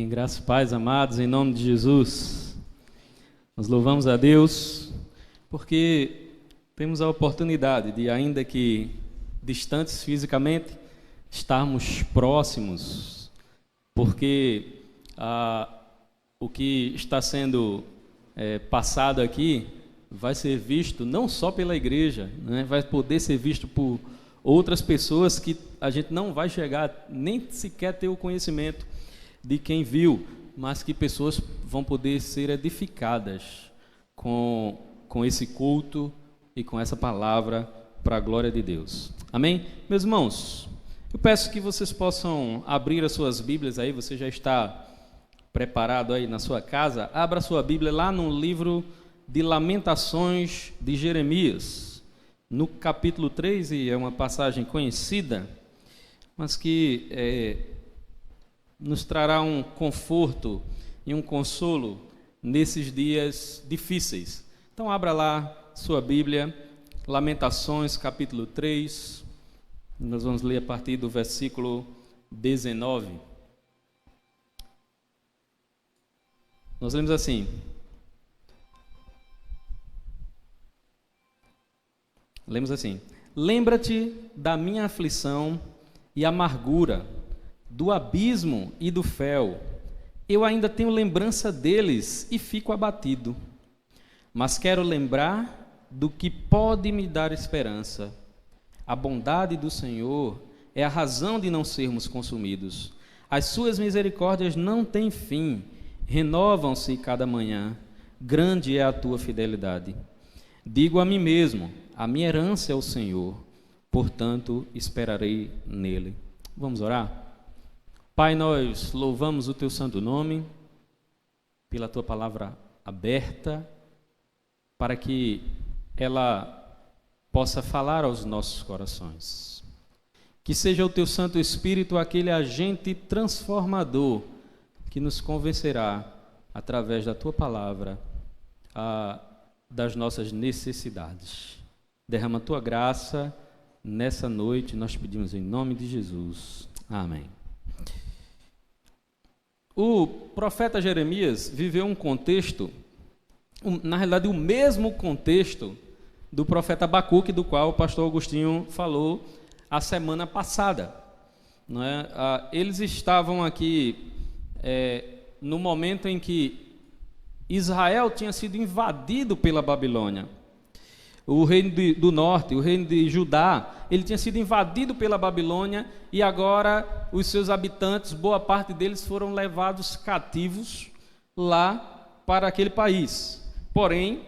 Amém. Graças e paz, amados, em nome de Jesus. Nós louvamos a Deus porque temos a oportunidade de, ainda que distantes fisicamente, estarmos próximos, porque o que está sendo passado aqui vai ser visto não só pela igreja, né? Vai poder ser visto por outras pessoas que a gente não vai chegar nem sequer ter o conhecimento de quem viu, mas que pessoas vão poder ser edificadas com esse culto e com essa palavra para a glória de Deus. Amém? Meus irmãos, eu peço que vocês possam abrir as suas Bíblias aí, você já está preparado aí na sua casa, abra a sua Bíblia lá no livro de Lamentações de Jeremias, no capítulo 3, e é uma passagem conhecida, mas que nos trará um conforto e um consolo nesses dias difíceis. Então abra lá sua Bíblia, Lamentações, capítulo 3, nós vamos ler a partir do versículo 19. Nós lemos assim: lembra-te da minha aflição e amargura, do abismo e do fel. Eu ainda tenho lembrança deles e fico abatido. Mas quero lembrar do que pode me dar esperança. A bondade do Senhor é a razão de não sermos consumidos. As suas misericórdias não têm fim, renovam-se cada manhã. Grande é a tua fidelidade. Digo a mim mesmo: a minha herança é o Senhor, portanto esperarei nele. Vamos orar? Pai, nós louvamos o teu santo nome pela tua palavra aberta, para que ela possa falar aos nossos corações. Que seja o teu Santo Espírito aquele agente transformador que nos convencerá, através da tua palavra, das nossas necessidades. Derrama a tua graça nessa noite, nós pedimos em nome de Jesus. Amém. O profeta Jeremias viveu um contexto, na realidade o mesmo contexto do profeta Abacuque, do qual o pastor Agostinho falou a semana passada. Não é? Eles estavam aqui no momento em que Israel tinha sido invadido pela Babilônia. O reino do norte, o reino de Judá, ele tinha sido invadido pela Babilônia e agora os seus habitantes, boa parte deles foram levados cativos lá para aquele país. Porém,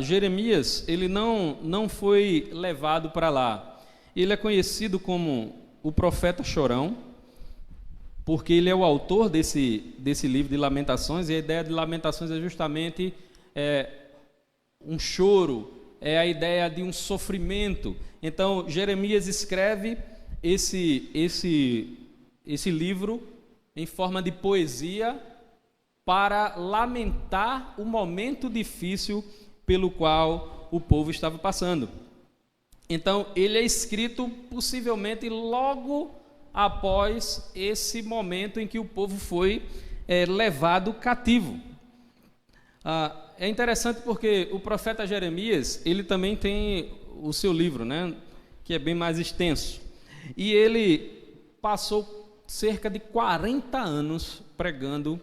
Jeremias, ele não foi levado para lá. Ele é conhecido como o profeta chorão, porque ele é o autor desse livro de Lamentações, e a ideia de Lamentações é justamente um choro, é a ideia de um sofrimento. Então, Jeremias escreve esse livro em forma de poesia para lamentar o momento difícil pelo qual o povo estava passando. Então, ele é escrito possivelmente logo após esse momento em que o povo foi levado cativo. É interessante porque o profeta Jeremias, ele também tem o seu livro, né, que é bem mais extenso. E ele passou cerca de 40 anos pregando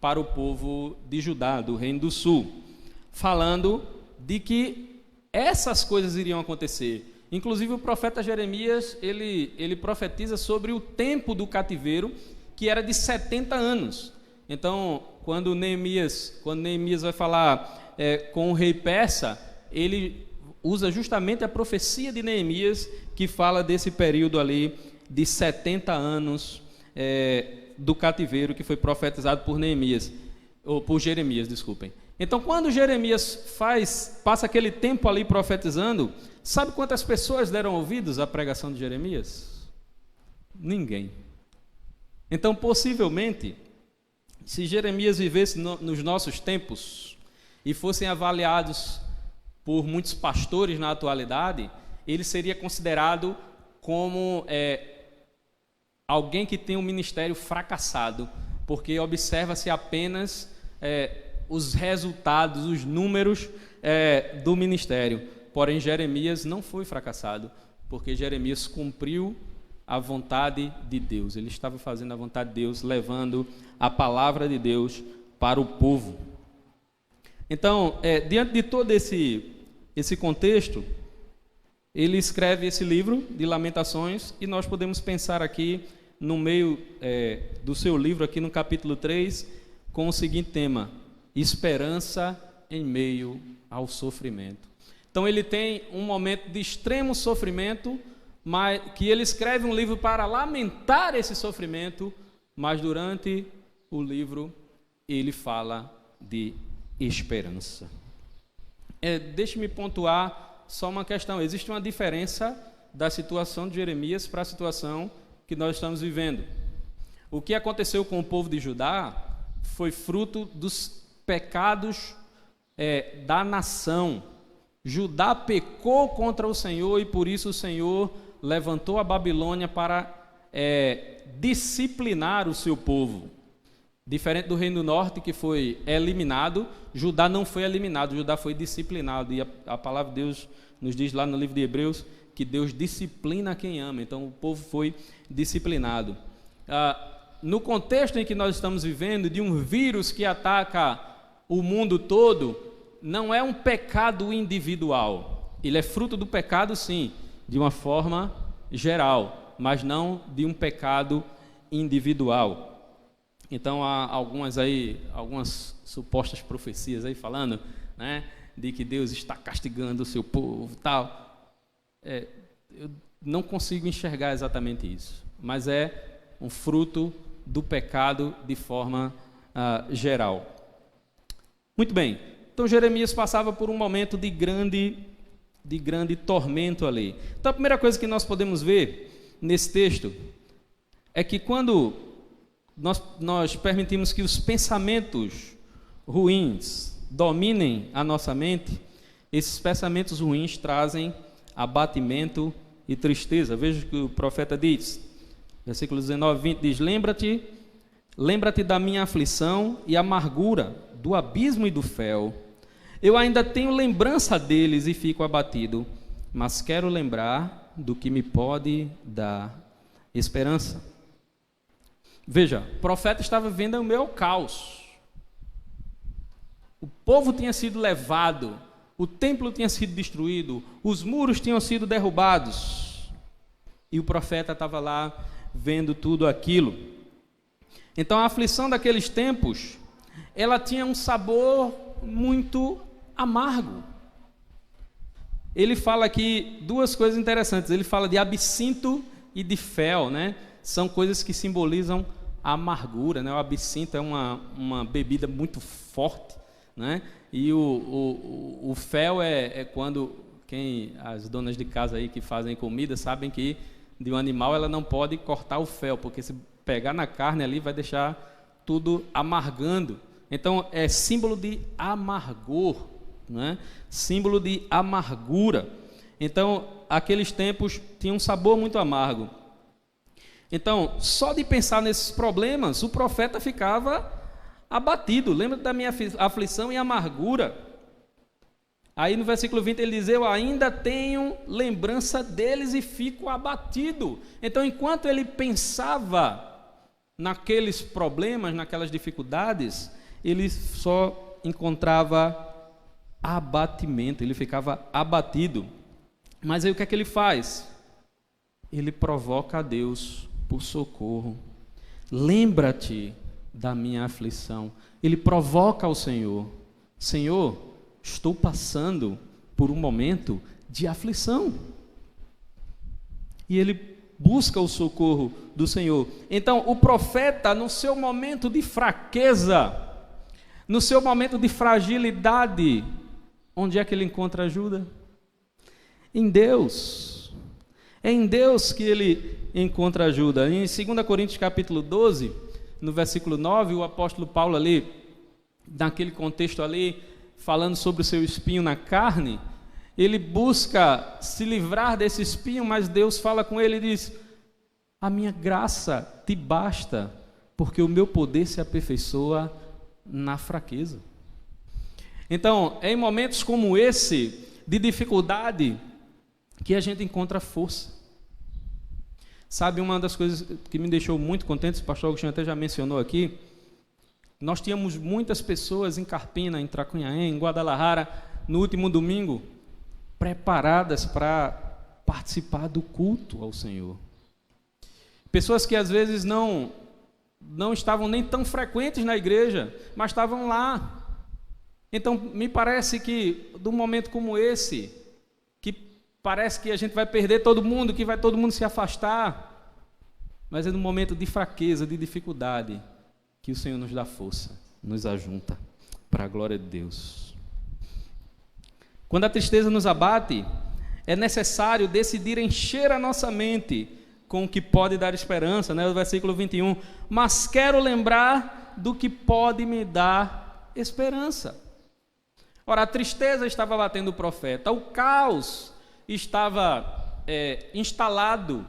para o povo de Judá, do Reino do Sul, falando de que essas coisas iriam acontecer. Inclusive o profeta Jeremias, ele profetiza sobre o tempo do cativeiro, que era de 70 anos. Então, quando Neemias vai falar com o rei persa, ele usa justamente a profecia de Neemias, que fala desse período ali de 70 anos do cativeiro, que foi profetizado por Jeremias, desculpem. Então, quando Jeremias passa aquele tempo ali profetizando, sabe quantas pessoas deram ouvidos à pregação de Jeremias? Ninguém. Então, possivelmente, se Jeremias vivesse nos nossos tempos e fossem avaliados por muitos pastores na atualidade, ele seria considerado como alguém que tem um ministério fracassado, porque observa-se apenas os resultados, os números do ministério. Porém, Jeremias não foi fracassado, porque Jeremias cumpriu a vontade de Deus. Ele estava fazendo a vontade de Deus, levando a palavra de Deus para o povo. Então, diante de todo esse contexto, ele escreve esse livro de Lamentações, e nós podemos pensar aqui no meio do seu livro, aqui no capítulo 3, com o seguinte tema: esperança em meio ao sofrimento. Então ele tem um momento de extremo sofrimento, mas que ele escreve um livro para lamentar esse sofrimento, mas durante o livro ele fala de esperança. Deixe-me pontuar só uma questão: existe uma diferença da situação de Jeremias para a situação que nós estamos vivendo. O que aconteceu com o povo de Judá foi fruto dos pecados da nação. Judá pecou contra o Senhor, e por isso o Senhor levantou a Babilônia para disciplinar o seu povo. Diferente do Reino do Norte, que foi eliminado, Judá não foi eliminado, Judá foi disciplinado. E a palavra de Deus nos diz lá no livro de Hebreus que Deus disciplina quem ama. Então o povo foi disciplinado. No contexto em que nós estamos vivendo, de um vírus que ataca o mundo todo, não é um pecado individual. Ele é fruto do pecado, sim, de uma forma geral, mas não de um pecado individual. Então há algumas supostas profecias aí falando, né, de que Deus está castigando o seu povo, tal. Eu não consigo enxergar exatamente isso, mas é um fruto do pecado de forma geral. Muito bem. Então Jeremias passava por um momento de grande tormento ali. Então a primeira coisa que nós podemos ver nesse texto é que quando nós permitimos que os pensamentos ruins dominem a nossa mente, esses pensamentos ruins trazem abatimento e tristeza. Veja o que o profeta diz, versículos 19 e 20 diz: Lembra-te da minha aflição e amargura, do abismo e do fel. Eu ainda tenho lembrança deles e fico abatido, mas quero lembrar do que me pode dar esperança. Veja, o profeta estava vendo o meu caos. O povo tinha sido levado, o templo tinha sido destruído, os muros tinham sido derrubados, e o profeta estava lá vendo tudo aquilo. Então a aflição daqueles tempos, ela tinha um sabor muito amargo. Ele fala aqui duas coisas interessantes. Ele fala de absinto e de fel, né? São coisas que simbolizam a amargura, né? O absinto é uma bebida muito forte, né? E o fel é quando as donas de casa aí que fazem comida sabem que de um animal ela não pode cortar o fel, porque se pegar na carne ali vai deixar tudo amargando. Então é símbolo de amargor, né? Símbolo de amargura. Então aqueles tempos tinham um sabor muito amargo. Então só de pensar nesses problemas o profeta ficava abatido. Lembra da minha aflição e amargura. Aí no versículo 20 ele diz: eu ainda tenho lembrança deles e fico abatido. Então enquanto ele pensava naqueles problemas, naquelas dificuldades, ele só encontrava abatimento, ele ficava abatido. Mas aí o que é que ele faz? Ele provoca a Deus por socorro. Lembra-te da minha aflição. Ele provoca ao Senhor: Senhor, estou passando por um momento de aflição. E ele busca o socorro do Senhor. Então o profeta, no seu momento de fraqueza, no seu momento de fragilidade, onde é que ele encontra ajuda? Em Deus. É em Deus que ele encontra ajuda. Em 2 Coríntios capítulo 12, no versículo 9, o apóstolo Paulo ali, naquele contexto ali, falando sobre o seu espinho na carne, ele busca se livrar desse espinho, mas Deus fala com ele e diz: a minha graça te basta, porque o meu poder se aperfeiçoa na fraqueza. Então, é em momentos como esse, de dificuldade, que a gente encontra força. Sabe, uma das coisas que me deixou muito contente, o pastor Agostinho até já mencionou aqui, nós tínhamos muitas pessoas em Carpina, em Tracunhaém, em Guadalajara, no último domingo, preparadas para participar do culto ao Senhor. Pessoas que às vezes não estavam nem tão frequentes na igreja, mas estavam lá. Então, me parece que, num momento como esse, que parece que a gente vai perder todo mundo, que vai todo mundo se afastar, mas é num momento de fraqueza, de dificuldade, que o Senhor nos dá força, nos ajunta, para a glória de Deus. Quando a tristeza nos abate, é necessário decidir encher a nossa mente com o que pode dar esperança, né? O versículo 21, mas quero lembrar do que pode me dar esperança. Ora, a tristeza estava batendo o profeta, o caos estava instalado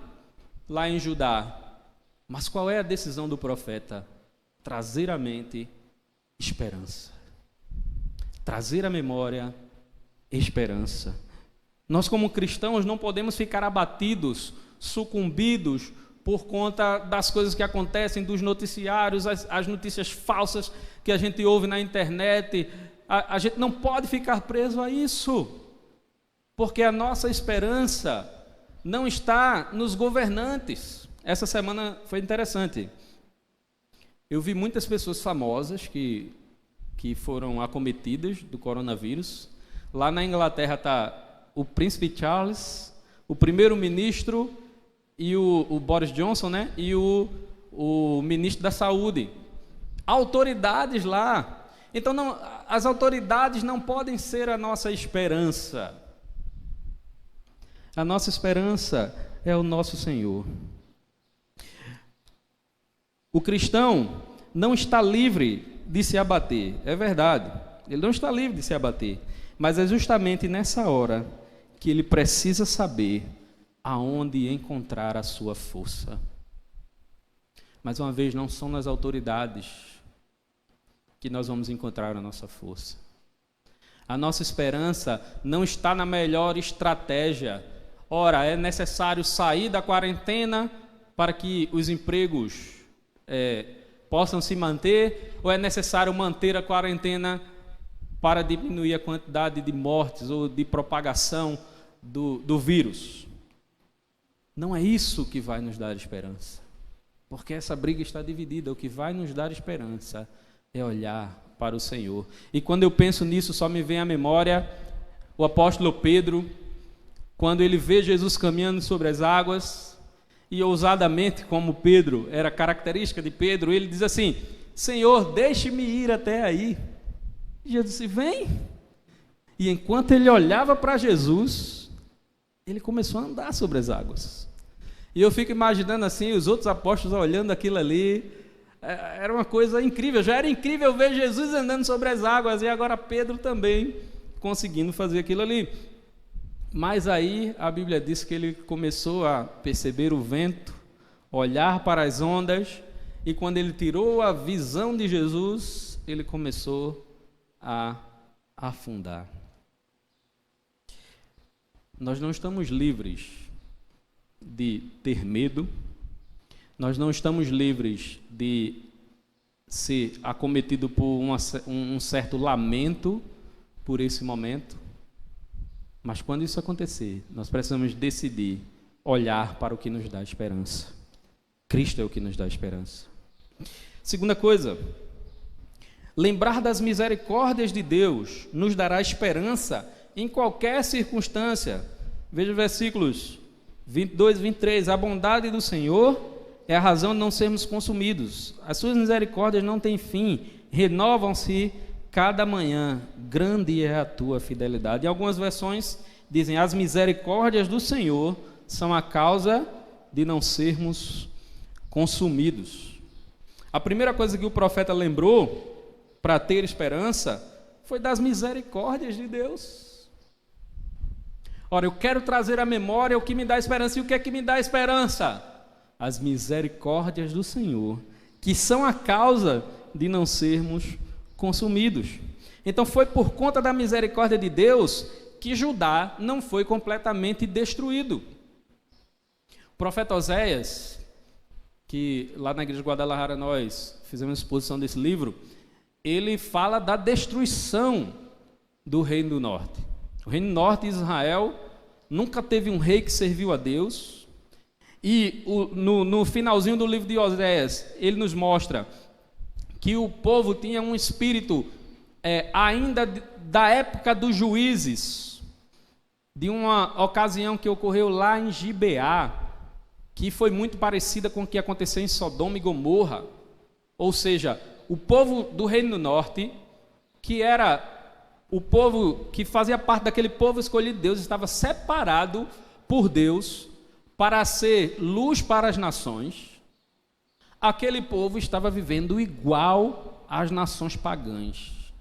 lá em Judá. Mas qual é a decisão do profeta? Trazer à mente esperança. Trazer à memória esperança. Nós, como cristãos, não podemos ficar abatidos, sucumbidos por conta das coisas que acontecem, dos noticiários, as notícias falsas que a gente ouve na internet. A gente não pode ficar preso a isso, porque a nossa esperança não está nos governantes. Essa semana foi interessante. Eu vi muitas pessoas famosas que foram acometidas do coronavírus. Lá na Inglaterra está o príncipe Charles, o primeiro-ministro e o Boris Johnson, né? E o ministro da Saúde. Autoridades lá. Então, as autoridades não podem ser a nossa esperança. A nossa esperança é o nosso Senhor. O cristão não está livre de se abater, é verdade. Ele não está livre de se abater, mas é justamente nessa hora que ele precisa saber aonde encontrar a sua força. Mais uma vez, não são nas autoridades que nós vamos encontrar a nossa força. A nossa esperança não está na melhor estratégia. Ora, é necessário sair da quarentena para que os empregos possam se manter, ou é necessário manter a quarentena para diminuir a quantidade de mortes ou de propagação do vírus? Não é isso que vai nos dar esperança, porque essa briga está dividida. O que vai nos dar esperança é olhar para o Senhor. E quando eu penso nisso, só me vem à memória o apóstolo Pedro, quando ele vê Jesus caminhando sobre as águas, e ousadamente, como Pedro, era característica de Pedro, ele diz assim: Senhor, deixe-me ir até aí. E Jesus disse: vem. E enquanto ele olhava para Jesus, ele começou a andar sobre as águas. E eu fico imaginando assim, os outros apóstolos olhando aquilo ali. Era uma coisa incrível. Já era incrível ver Jesus andando sobre as águas, e agora Pedro também conseguindo fazer aquilo ali. Mas aí a Bíblia diz que ele começou a perceber o vento, olhar para as ondas, e quando ele tirou a visão de Jesus, ele começou a afundar. Nós não estamos livres de ter medo, nós não estamos livres de ser acometido por um certo lamento por esse momento, mas quando isso acontecer, nós precisamos decidir olhar para o que nos dá esperança. Cristo é o que nos dá esperança. Segunda coisa, lembrar das misericórdias de Deus nos dará esperança em qualquer circunstância. Veja os versículos 22 e 23. A bondade do Senhor é a razão de não sermos consumidos. As suas misericórdias não têm fim, renovam-se cada manhã. Grande é a tua fidelidade. Em algumas versões dizem: as misericórdias do Senhor são a causa de não sermos consumidos. A primeira coisa que o profeta lembrou para ter esperança foi das misericórdias de Deus. Ora, eu quero trazer à memória o que me dá esperança. E o que é que me dá esperança? As misericórdias do Senhor, que são a causa de não sermos consumidos. Então foi por conta da misericórdia de Deus que Judá não foi completamente destruído. O profeta Oséias, que lá na igreja de Guadalajara nós fizemos exposição desse livro, ele fala da destruição do Reino do Norte. O Reino do Norte de Israel nunca teve um rei que serviu a Deus, e no finalzinho do livro de Oséias, ele nos mostra que o povo tinha um espírito ainda da época dos juízes, de uma ocasião que ocorreu lá em Gibeá, que foi muito parecida com o que aconteceu em Sodoma e Gomorra. Ou seja, o povo do Reino do Norte, que era o povo que fazia parte daquele povo escolhido de Deus, estava separado por Deus para ser luz para as nações. Aquele povo estava vivendo igual às nações pagãs,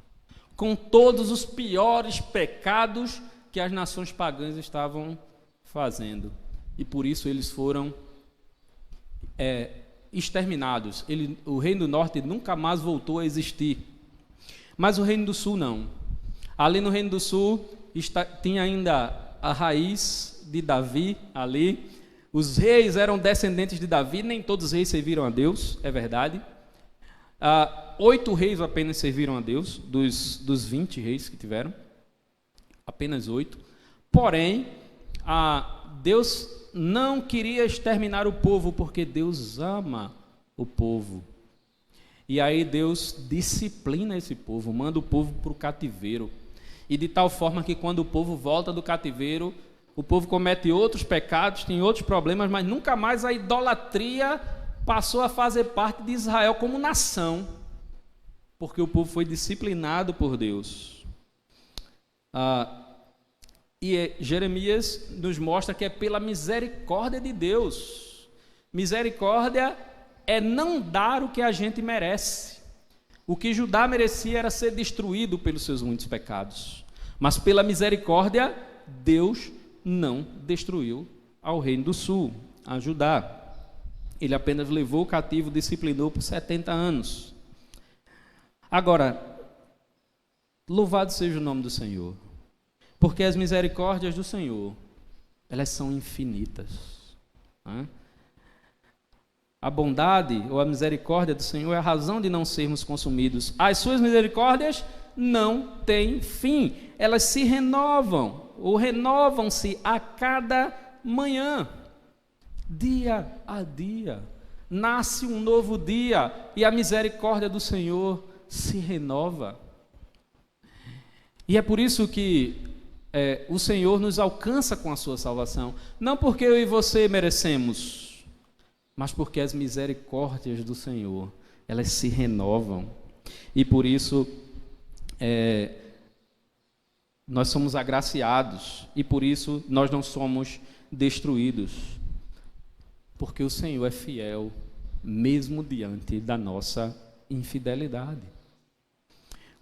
com todos os piores pecados que as nações pagãs estavam fazendo. E por isso eles foram exterminados. O Reino do Norte nunca mais voltou a existir. Mas o Reino do Sul não. Ali no Reino do Sul tinha ainda a raiz de Davi ali. Os reis eram descendentes de Davi, nem todos os reis serviram a Deus, é verdade. 8 reis apenas serviram a Deus, dos 20 reis que tiveram, apenas 8. Porém, Deus não queria exterminar o povo, porque Deus ama o povo. E aí Deus disciplina esse povo, manda o povo para o cativeiro. E de tal forma que quando o povo volta do cativeiro, o povo comete outros pecados, tem outros problemas, mas nunca mais a idolatria passou a fazer parte de Israel como nação, porque o povo foi disciplinado por Deus. Jeremias nos mostra que é pela misericórdia de Deus. Misericórdia é não dar o que a gente merece. O que Judá merecia era ser destruído pelos seus muitos pecados, mas pela misericórdia, Deus não destruiu ao Reino do Sul, a Judá. Ele apenas levou o cativo, disciplinou por 70 anos. Agora, louvado seja o nome do Senhor, porque as misericórdias do Senhor, elas são infinitas. A bondade ou a misericórdia do Senhor é a razão de não sermos consumidos. As suas misericórdias não têm fim, elas se renovam, ou renovam-se a cada manhã, dia a dia. Nasce um novo dia e a misericórdia do Senhor se renova. E é por isso que o Senhor nos alcança com a sua salvação, não porque eu e você merecemos, mas porque as misericórdias do Senhor, elas se renovam. E por isso nós somos agraciados, e por isso nós não somos destruídos, porque o Senhor é fiel, mesmo diante da nossa infidelidade.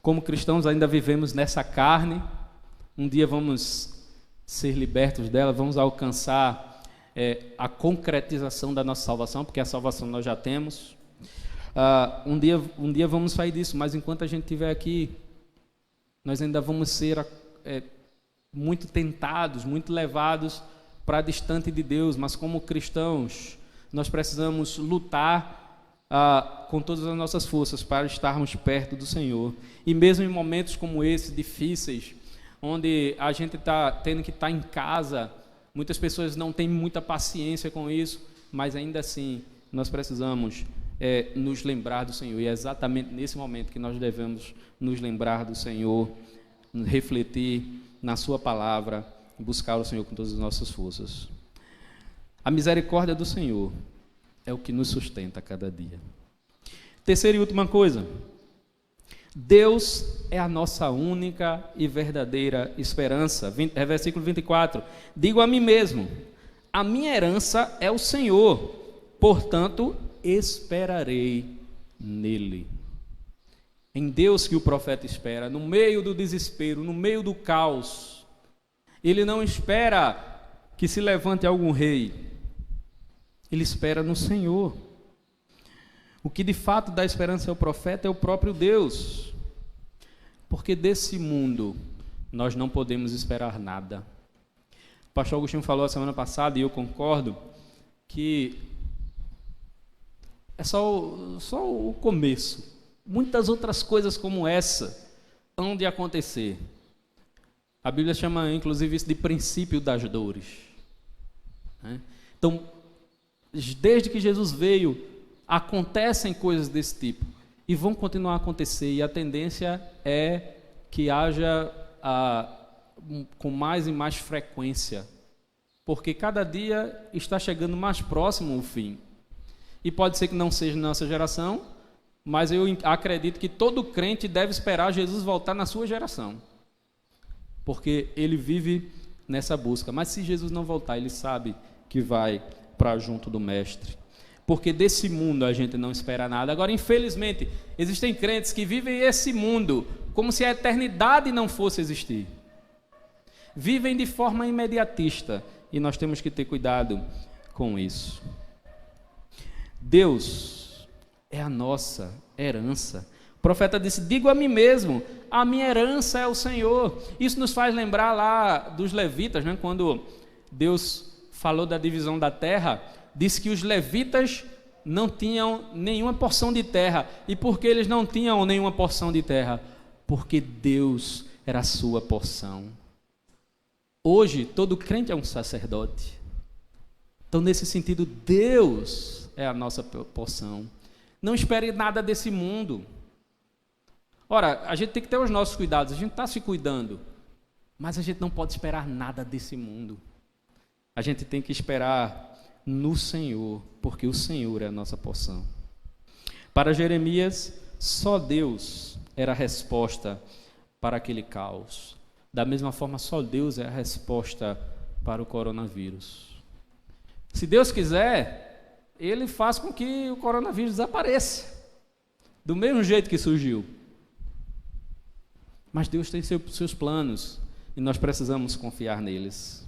Como cristãos ainda vivemos nessa carne, um dia vamos ser libertos dela, vamos alcançar a concretização da nossa salvação, porque a salvação nós já temos. Um dia vamos sair disso, mas enquanto a gente estiver aqui, nós ainda vamos ser muito tentados, muito levados para distante de Deus, mas como cristãos, nós precisamos lutar com todas as nossas forças para estarmos perto do Senhor. E mesmo em momentos como esse, difíceis, onde a gente está tendo que estar em casa, muitas pessoas não têm muita paciência com isso, mas ainda assim, nós precisamos nos lembrar do Senhor, e é exatamente nesse momento que nós devemos nos lembrar do Senhor, refletir na sua palavra, buscar o Senhor com todas as nossas forças. A misericórdia do Senhor é o que nos sustenta a cada dia. Terceira e última coisa, Deus é a nossa única e verdadeira esperança. Versículo 24, digo a mim mesmo, a minha herança é o Senhor, portanto esperarei nele. Em Deus que o profeta espera, no meio do desespero, no meio do caos. Ele não espera que se levante algum rei, ele espera no Senhor. O que de fato dá esperança ao profeta é o próprio Deus. Porque desse mundo nós não podemos esperar nada. O pastor Agostinho falou a semana passada, e eu concordo, que é só o começo. Muitas outras coisas como essa hão de acontecer. A Bíblia chama, inclusive, isso de princípio das dores. Então, desde que Jesus veio, acontecem coisas desse tipo. E vão continuar a acontecer. E a tendência é que haja com mais e mais frequência. Porque cada dia está chegando mais próximo o fim. E pode ser que não seja na nossa geração, mas eu acredito que todo crente deve esperar Jesus voltar na sua geração. Porque ele vive nessa busca. Mas se Jesus não voltar, ele sabe que vai para junto do Mestre. Porque desse mundo a gente não espera nada. Agora, infelizmente, existem crentes que vivem esse mundo como se a eternidade não fosse existir. Vivem de forma imediatista. E nós temos que ter cuidado com isso. Deus é a nossa herança. O profeta disse: digo a mim mesmo, a minha herança é o Senhor. Isso nos faz lembrar lá dos levitas, né? Quando Deus falou da divisão da terra, disse que os levitas não tinham nenhuma porção de terra. E por que eles não tinham nenhuma porção de terra? Porque Deus era a sua porção. Hoje, todo crente é um sacerdote. Então, nesse sentido, Deus é a nossa porção. Não espere nada desse mundo. Ora, a gente tem que ter os nossos cuidados, a gente está se cuidando, mas a gente não pode esperar nada desse mundo. A gente tem que esperar no Senhor, porque o Senhor é a nossa porção. Para Jeremias, só Deus era a resposta para aquele caos. Da mesma forma, só Deus é a resposta para o coronavírus. Se Deus quiser, Ele faz com que o coronavírus desapareça, do mesmo jeito que surgiu. Mas Deus tem seus planos, e nós precisamos confiar neles.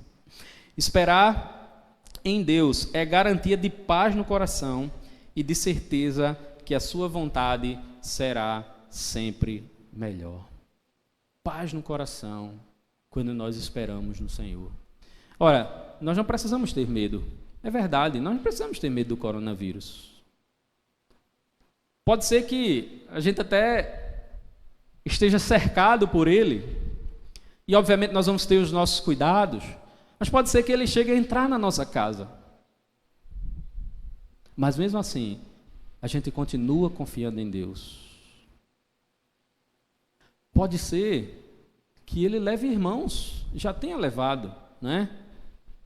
Esperar em Deus é garantia de paz no coração e de certeza que a sua vontade será sempre melhor. Paz no coração quando nós esperamos no Senhor. Ora, nós não precisamos ter medo. É verdade, nós não precisamos ter medo do coronavírus. Pode ser que a gente até esteja cercado por ele, e obviamente nós vamos ter os nossos cuidados, mas pode ser que ele chegue a entrar na nossa casa. Mas mesmo assim, a gente continua confiando em Deus. Pode ser que ele leve irmãos, já tenha levado, né?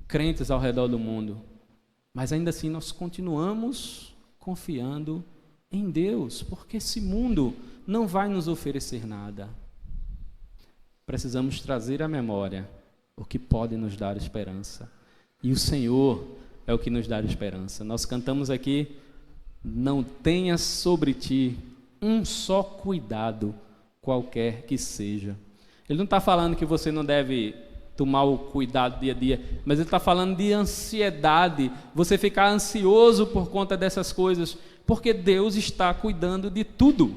Crentes ao redor do mundo. Mas ainda assim nós continuamos confiando em Deus, porque esse mundo não vai nos oferecer nada. Precisamos trazer à memória o que pode nos dar esperança. E o Senhor é o que nos dá esperança. Nós cantamos aqui: não tenhas sobre ti um só cuidado, qualquer que seja. Ele não está falando que você não deve tomar o cuidado dia a dia, mas ele está falando de ansiedade, você ficar ansioso por conta dessas coisas, porque Deus está cuidando de tudo.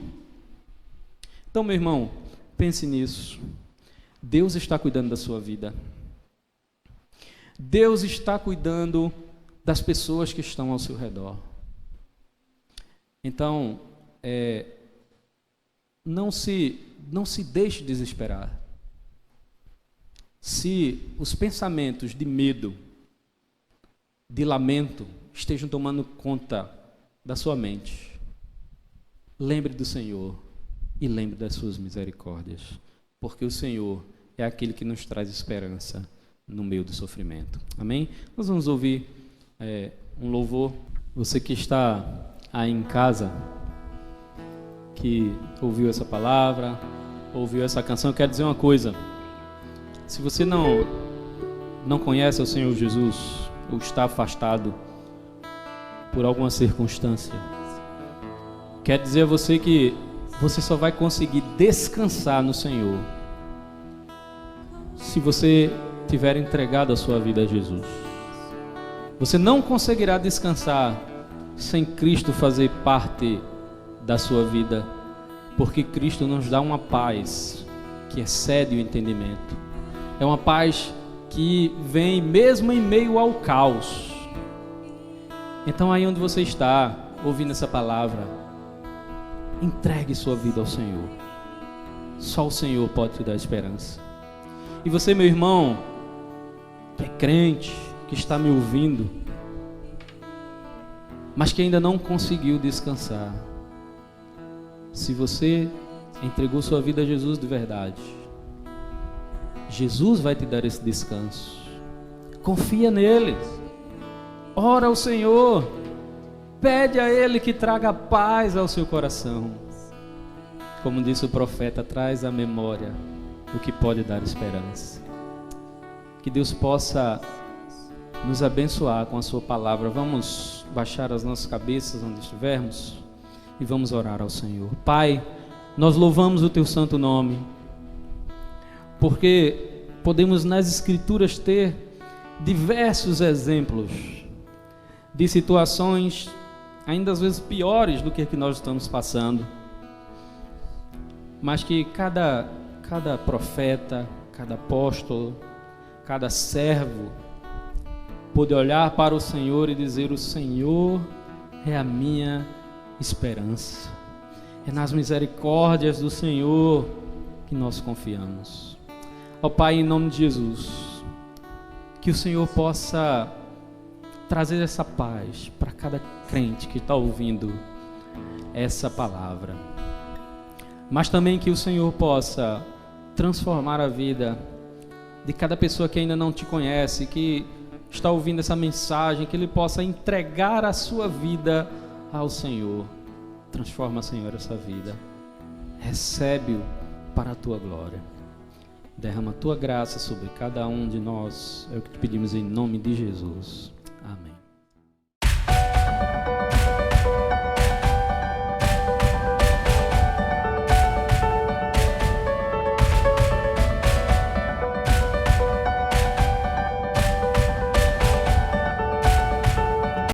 Então, meu irmão, pense nisso. Deus está cuidando da sua vida. Deus está cuidando das pessoas que estão ao seu redor. Então, não se deixe desesperar. Se os pensamentos de medo, de lamento, estejam tomando conta da sua mente, lembre do Senhor e lembre das suas misericórdias, porque o Senhor é aquele que nos traz esperança no meio do sofrimento. Amém? Nós vamos ouvir um louvor. Você que está aí em casa, que ouviu essa palavra, ouviu essa canção, eu quero dizer uma coisa. Se você não conhece o Senhor Jesus, ou está afastado por alguma circunstância, quero dizer a você que você só vai conseguir descansar no Senhor se você tiver entregado a sua vida a Jesus. Você não conseguirá descansar sem Cristo fazer parte da sua vida, porque Cristo nos dá uma paz que excede o entendimento. É uma paz que vem mesmo em meio ao caos. Então, aí onde você está ouvindo essa palavra, entregue sua vida ao Senhor. Só o Senhor pode te dar esperança. E você, meu irmão, que é crente, que está me ouvindo, mas que ainda não conseguiu descansar, se você entregou sua vida a Jesus de verdade, Jesus vai te dar esse descanso. Confia nele, ora ao Senhor, pede a Ele que traga paz ao seu coração. Como disse o profeta, traz à memória o que pode dar esperança. Que Deus possa nos abençoar com a sua palavra. Vamos baixar as nossas cabeças onde estivermos e vamos orar ao Senhor. Pai, nós louvamos o teu santo nome, porque podemos nas Escrituras ter diversos exemplos de situações ainda às vezes piores do que nós estamos passando, mas que cada profeta, cada apóstolo, cada servo pôde olhar para o Senhor e dizer: o Senhor é a minha esperança, é nas misericórdias do Senhor que nós confiamos. Ó Pai, em nome de Jesus, que o Senhor possa trazer essa paz para cada crente que está ouvindo essa palavra, mas também que o Senhor possa transformar a vida de cada pessoa que ainda não te conhece, que está ouvindo essa mensagem, que ele possa entregar a sua vida ao Senhor. Transforma, Senhor, essa vida, recebe-o para a tua glória, derrama a tua graça sobre cada um de nós, é o que te pedimos em nome de Jesus, amém.